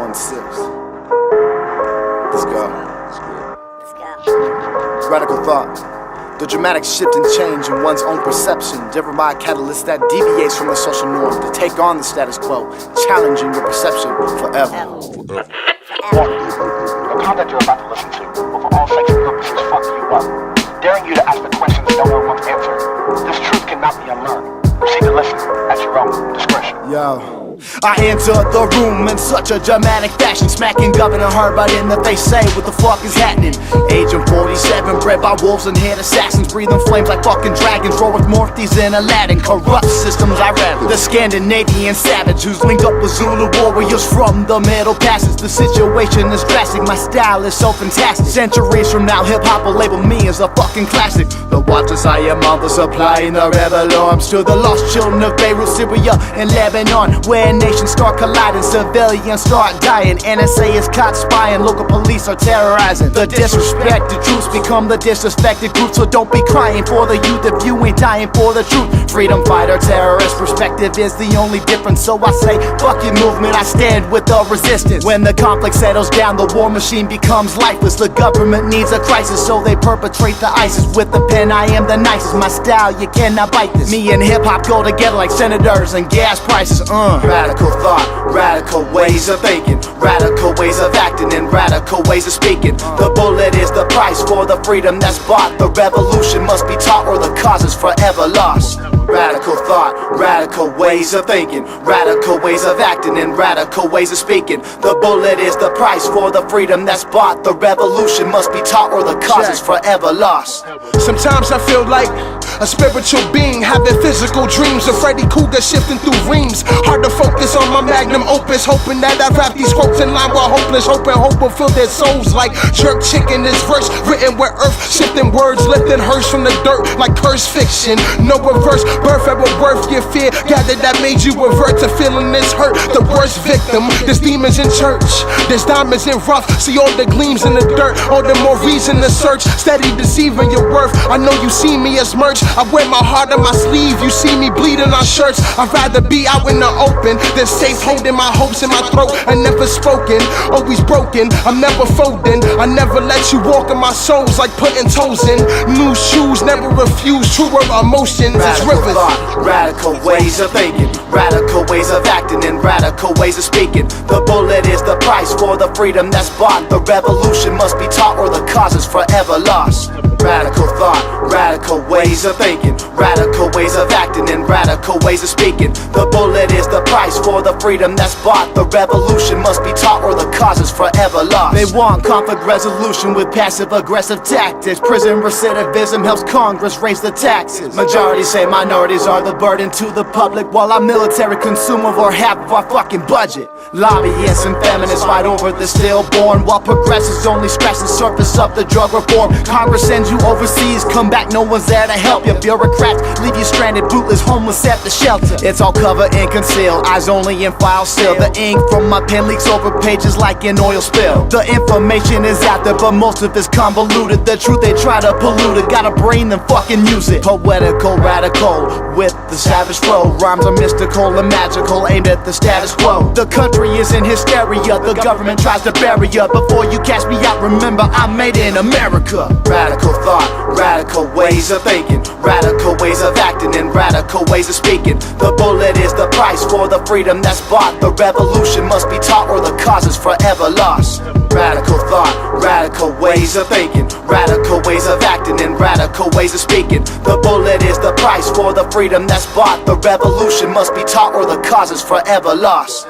1-6. Let's go. Radical thought. The dramatic shift and change in one's own perception, driven by a catalyst that deviates from the social norm to take on the status quo, challenging your perception forever. Warning, the content you're about to listen to will for all sakes and purposes fuck you up, daring you to ask the questions that no one wants answered. This truth cannot be unlearned. Proceed to listen at your own discretion. Yo. I enter the room in such a dramatic fashion, smacking Governor Herbert in the face, say what the fuck is happening. Agent 47, bred by wolves and head assassins, breathing flames like fucking dragons, roll with Morpheus and Aladdin. Corrupt systems I read. The Scandinavian savage who's linked up with Zulu warriors from the Middle Passage. The situation is drastic, my style is so fantastic. Centuries from now, hip-hop will label me as a fucking classic. The waters I am on the supply in the rebel arms to the lost children of Beirut, Syria, and Lebanon, where nations start colliding, civilians start dying. NSA is caught spying, local police are terrorizing. The disrespected troops become the disrespected group, so don't be crying for the youth if you ain't dying for the truth. Freedom fighter, terrorist perspective is the only difference, so I say fuck your movement, I stand with the resistance. When the conflict settles down, the war machine becomes lifeless. The government needs a crisis, so they perpetrate the ISIS. With the pen I am the nicest, my style you cannot bite this. Me and hip-hop go together like senators and gas prices. Radical thought, radical ways of thinking, radical ways of acting, and radical ways of speaking. The bullet is the price for the freedom that's bought. The revolution must be taught or the cause is forever lost. Radical thought, radical ways of thinking, radical ways of acting, and radical ways of speaking. The bullet is the price for the freedom that's bought. The revolution must be taught or the cause is forever lost. Sometimes I feel like a spiritual being having physical dreams of Freddy Krueger shifting through reams. Hard to focus on my magnum opus, hoping that I rap these quotes in line while hopeless, hoping hope will fill their souls like jerk chicken. This verse written where earth shifting words lifting hers from the dirt like cursed fiction. No reverse birth ever worth your fear gathered that made you revert to feeling this hurt. The worst victim, there's demons in church, there's diamonds in rough. See all the gleams in the dirt, all the more reason to search. Steady deceiving your worth, I know you see me as merch. I wear my heart on my sleeve, you see me bleeding on shirts. I'd rather be out in the open than safe holding my hopes in my throat and never spoken. Always broken, I'm never folding. I never let you walk in my souls like putting toes in new shoes. Never refuse truer emotions. It's rivers. Thought, radical ways of thinking, radical ways of acting, and radical ways of speaking. The bullet is the price for the freedom that's bought. The revolution must be taught or the cause is forever lost. Radical thought, radical ways of thinking, radical ways of acting, and radical ways of speaking. The bullet is the price for the freedom that's bought. The revolution must be taught or the cause is forever lost. They want conflict resolution with passive-aggressive tactics. Prison recidivism helps Congress raise the taxes. Majorities say minorities are the burden to the public, while our military consume over half of our fucking budget. Lobbyists and feminists fight over the stillborn, while progressives only scratch the surface of the drug reform. Congress sends you overseas, come back, no one's there to help you. Bureaucrats leave you stranded, bootless, homeless at the shelter. It's all cover and conceal, eyes only in file seal. The ink from my pen leaks over pages like an oil spill. The information is out there, but most of it's convoluted. The truth they try to pollute it, got a brain then fucking use it. Poetical, radical, with the savage flow. Rhymes are mystical and magical, aimed at the status quo. The country is in hysteria, the government tries to bury ya. Before you catch me out, remember I'm made in America. Radical thought, radical ways of thinking, radical ways of acting, and radical ways of speaking. The bullet is the price for the freedom that's bought. The revolution must be taught or the cause is forever lost. Radical thought, radical ways of thinking, radical ways of acting, and radical ways of speaking. The bullet is the price for the freedom that's bought. The revolution must be taught or the cause is forever lost.